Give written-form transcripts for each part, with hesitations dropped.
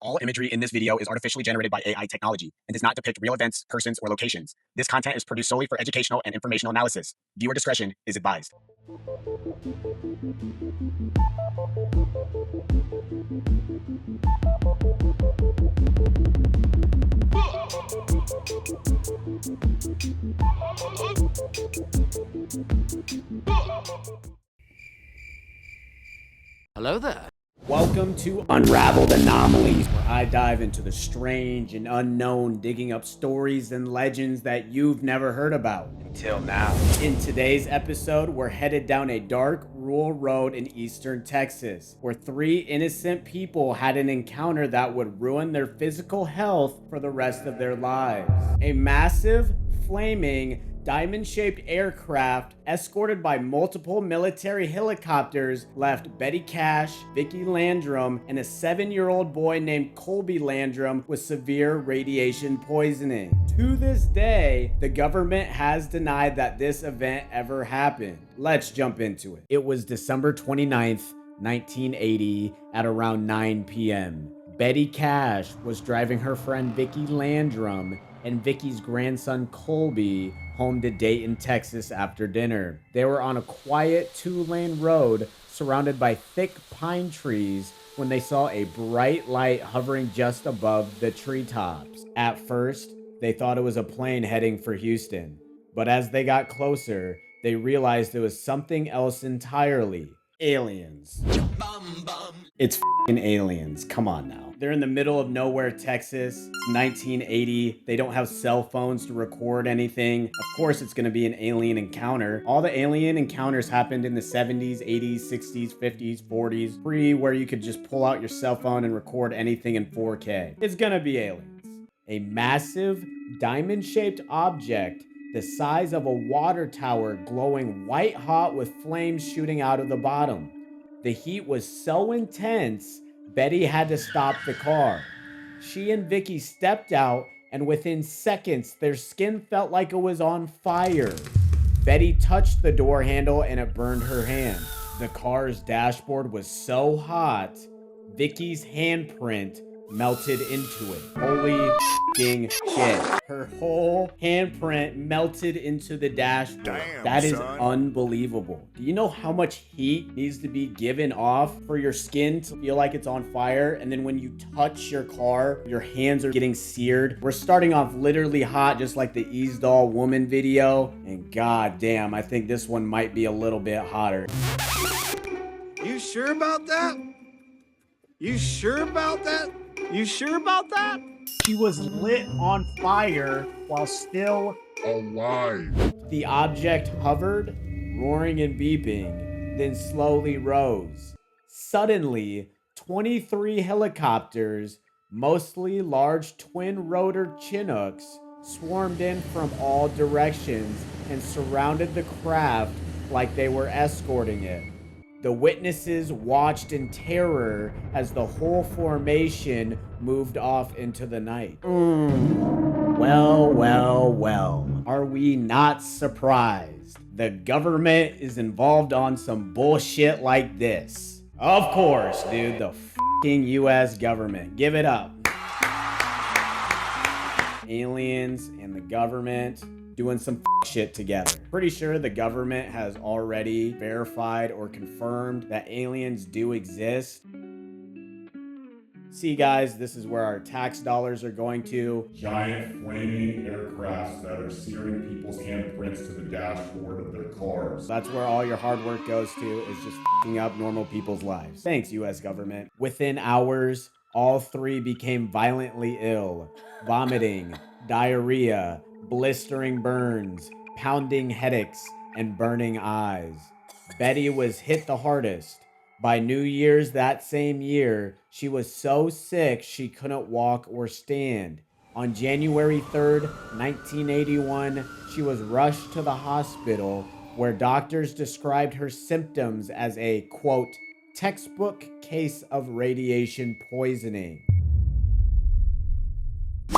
All imagery in this video is artificially generated by AI technology and does not depict real events, persons, or locations. This content is produced solely for educational and informational analysis. Viewer discretion is advised. Hello there. Welcome to Unraveled Anomalies, where I dive into the strange and unknown, digging up stories and legends that you've never heard about until now. In today's episode, we're headed down a dark, rural road in eastern Texas, where three innocent people had an encounter that would ruin their physical health for the rest of their lives. A massive, flaming, diamond-shaped aircraft escorted by multiple military helicopters left Betty Cash, Vicky Landrum, and a 7-year-old boy named Colby Landrum with severe radiation poisoning. To this day, the government has denied that this event ever happened. Let's jump into it. It was December 29th, 1980 at around 9 p.m. Betty Cash was driving her friend Vicky Landrum and Vicky's grandson Colby home to Dayton, Texas after dinner. They were on a quiet 2-lane road surrounded by thick pine trees when they saw a bright light hovering just above the treetops. At first, they thought it was a plane heading for Houston, but as they got closer, they realized it was something else entirely. Aliens. It's f***ing aliens. Come on now. They're in the middle of nowhere, Texas. It's 1980. They don't have cell phones to record anything. Of course, it's going to be an alien encounter. All the alien encounters happened in the 70s, 80s, 60s, 50s, 40s. Pre where you could just pull out your cell phone and record anything in 4K. It's going to be aliens. A massive diamond-shaped object the size of a water tower glowing white hot with flames shooting out of the bottom. The heat was so intense, Betty had to stop the car. She and Vicky stepped out, and within seconds, their skin felt like it was on fire. Betty touched the door handle and it burned her hand. The car's dashboard was so hot, Vicky's handprint melted into it. Holy f***ing shit. Her whole handprint melted into the dashboard. Damn, that is son. Unbelievable. Do you know how much heat needs to be given off for your skin to feel like it's on fire? And then when you touch your car, your hands are getting seared. We're starting off literally hot, just like the Easdall woman video. And god damn, I think this one might be a little bit hotter. You sure about that? You sure about that? You sure about that? She was lit on fire while still Alive. the object hovered, roaring and beeping, then slowly rose. Suddenly, 23 helicopters, mostly large twin-rotor Chinooks, swarmed in from all directions and surrounded the craft like they were escorting it. The witnesses watched in terror as the whole formation moved off into the night. Well, well, well. Are we not surprised? The government is involved on some bullshit like this. Of course, dude. The f***ing US government. Give it up. Aliens and the government doing some shit together. Pretty sure the government has already verified or confirmed that aliens do exist. See guys, this is where our tax dollars are going to. Giant flaming aircrafts that are searing people's handprints to the dashboard of their cars. That's where all your hard work goes to, is just f***ing up normal people's lives. Thanks, US government. Within hours, all three became violently ill. Vomiting, diarrhea, blistering burns, pounding headaches, and burning eyes. Betty was hit the hardest. By New Year's that same year, she was so sick she couldn't walk or stand. On January 3rd, 1981, she was rushed to the hospital where doctors described her symptoms as a, quote, textbook case of radiation poisoning.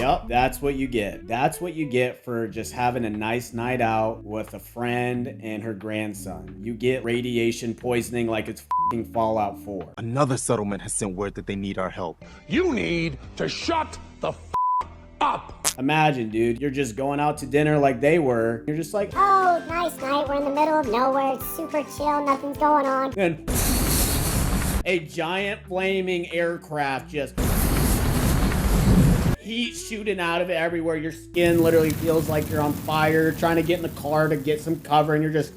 Yep, that's what you get. That's what you get for just having a nice night out with a friend and her grandson. You get radiation poisoning like it's f***ing Fallout 4. Another settlement has sent word that they need our help. You need to shut the up. Imagine, dude, you're just going out to dinner like they were. You're just like, oh, nice night. We're in the middle of nowhere. It's super chill. Nothing's going on. and a giant flaming aircraft just heat shooting out of it everywhere. Your skin literally feels like you're on fire, trying to get in the car to get some cover, and you're just,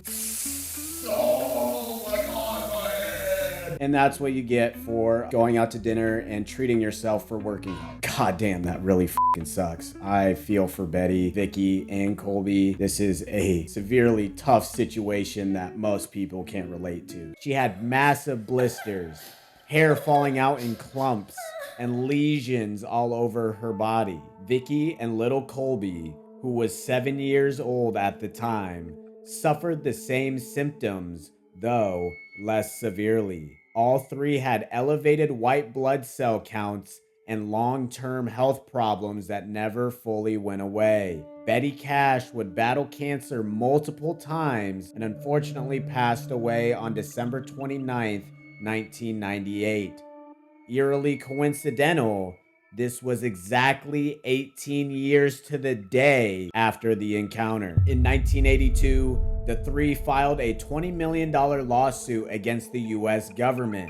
Oh my God, my head! and that's what you get for going out to dinner and treating yourself for working hard. God damn, that really fucking sucks. I feel for Betty, Vicky, and Colby. This is a severely tough situation that most people can't relate to. She had massive blisters, hair falling out in clumps, and lesions all over her body. Vicky and little Colby, who was 7 years old at the time, suffered the same symptoms, though less severely. All three had elevated white blood cell counts and long-term health problems that never fully went away. Betty Cash would battle cancer multiple times and unfortunately passed away on December 29th, 1998. Eerily coincidental, this was exactly 18 years to the day after the encounter. In 1982, the three filed a $20 million lawsuit against the US government,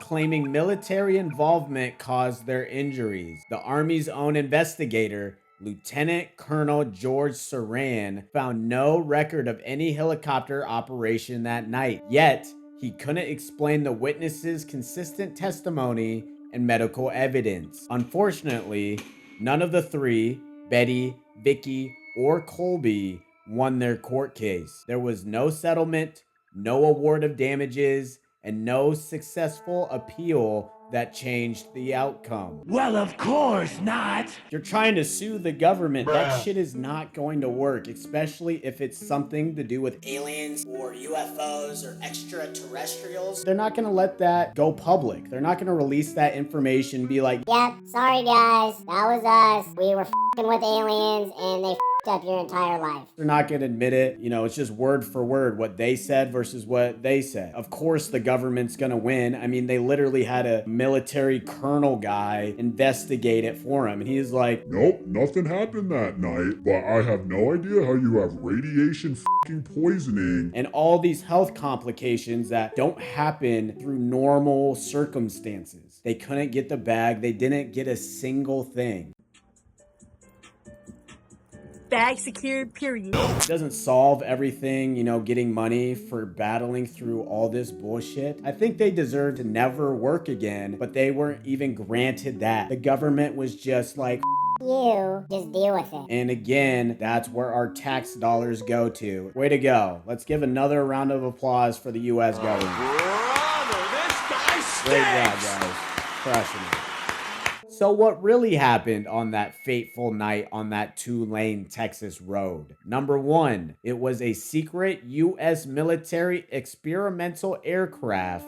claiming military involvement caused their injuries. The Army's own investigator, Lieutenant Colonel George Saran, found no record of any helicopter operation that night. Yet, he couldn't explain the witnesses' consistent testimony and medical evidence. Unfortunately, none of the three, Betty, Vicky, or Colby, won their court case. There was no settlement, no award of damages, and no successful appeal that changed the outcome. Well, of course not. You're trying to sue the government. That shit is not going to work, especially if it's something to do with aliens or UFOs or extraterrestrials. They're not going to let that go public. They're not going to release that information, be like, Yep, sorry guys. That was us. We were f***ing with aliens and they f***ed up your entire life. they're not going to admit it. You know, it's just word for word what they said versus what they said. Of course, the government's going to win. I mean, they literally had a military colonel guy investigate it for him. And he's like, Nope, nothing happened that night, but I have no idea how you have radiation fucking poisoning. and all these health complications that don't happen through normal circumstances. They couldn't get the bag. They didn't get a single thing. Bag secured, period. It doesn't solve everything, you know, getting money for battling through all this bullshit. I think they deserve to never work again, but they weren't even granted that. The government was just like, You just deal with it. and again, that's where our tax dollars go to. Way to go. Let's give another round of applause for the U.S. government. Brother, this guy Great job, stinks. guys. Crushing it. So what really happened on that fateful night on that two-lane Texas road? Number one, it was a secret U.S. military experimental aircraft,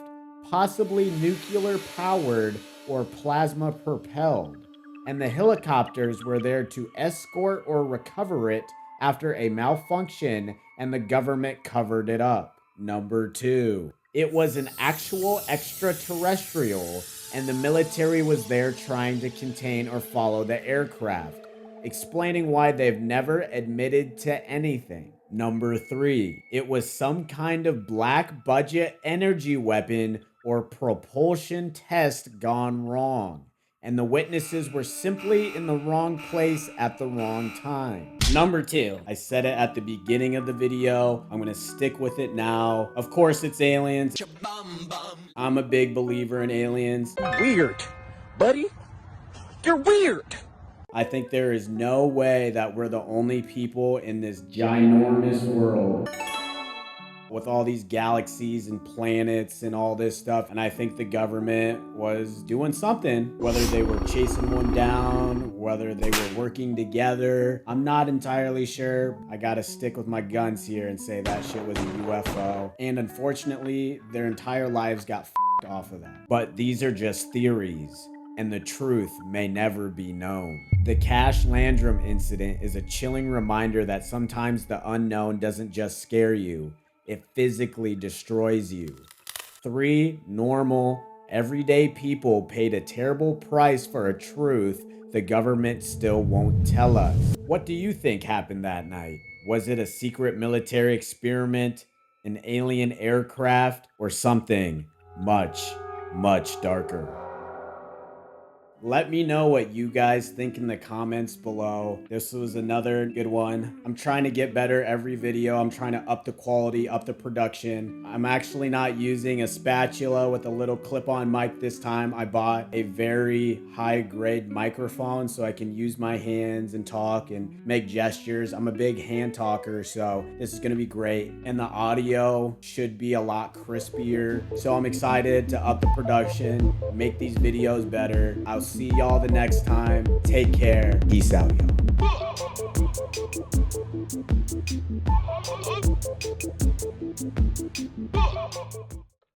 possibly nuclear-powered or plasma-propelled. And the helicopters were there to escort or recover it after a malfunction, and the government covered it up. Number two, it was an actual extraterrestrial, and the military was there trying to contain or follow the aircraft, explaining why they've never admitted to anything. Number three, it was some kind of black budget energy weapon or propulsion test gone wrong, and the witnesses were simply in the wrong place at the wrong time. Number two, I said it at the beginning of the video. I'm gonna stick with it now. Of course, it's aliens. I'm a big believer in aliens. Weird, buddy. You're weird. I think there is no way that we're the only people in this ginormous world with all these galaxies and planets and all this stuff. And I think the government was doing something, whether they were chasing one down, whether they were working together. I'm not entirely sure. I gotta stick with my guns here and say that shit was a UFO. And unfortunately, their entire lives got f***ed off of that. But these are just theories. and the truth may never be known. The Cash-Landrum Incident is a chilling reminder that sometimes the unknown doesn't just scare you, it physically destroys you. 3 normal, everyday people paid a terrible price for a truth the government still won't tell us. What do you think happened that night? Was it a secret military experiment, an alien aircraft, or something much, much darker? Let me know what you guys think in the comments below. This was another good one. I'm trying to get better every video. I'm trying to up the quality, up the production. I'm actually not using a spatula with a little clip-on mic this time. I bought a very high-grade microphone so I can use my hands and talk and make gestures. I'm a big hand talker, so this is gonna be great. And the audio should be a lot crispier. So I'm excited to up the production, make these videos better. I'll see y'all the next time. Take care. Peace out, y'all.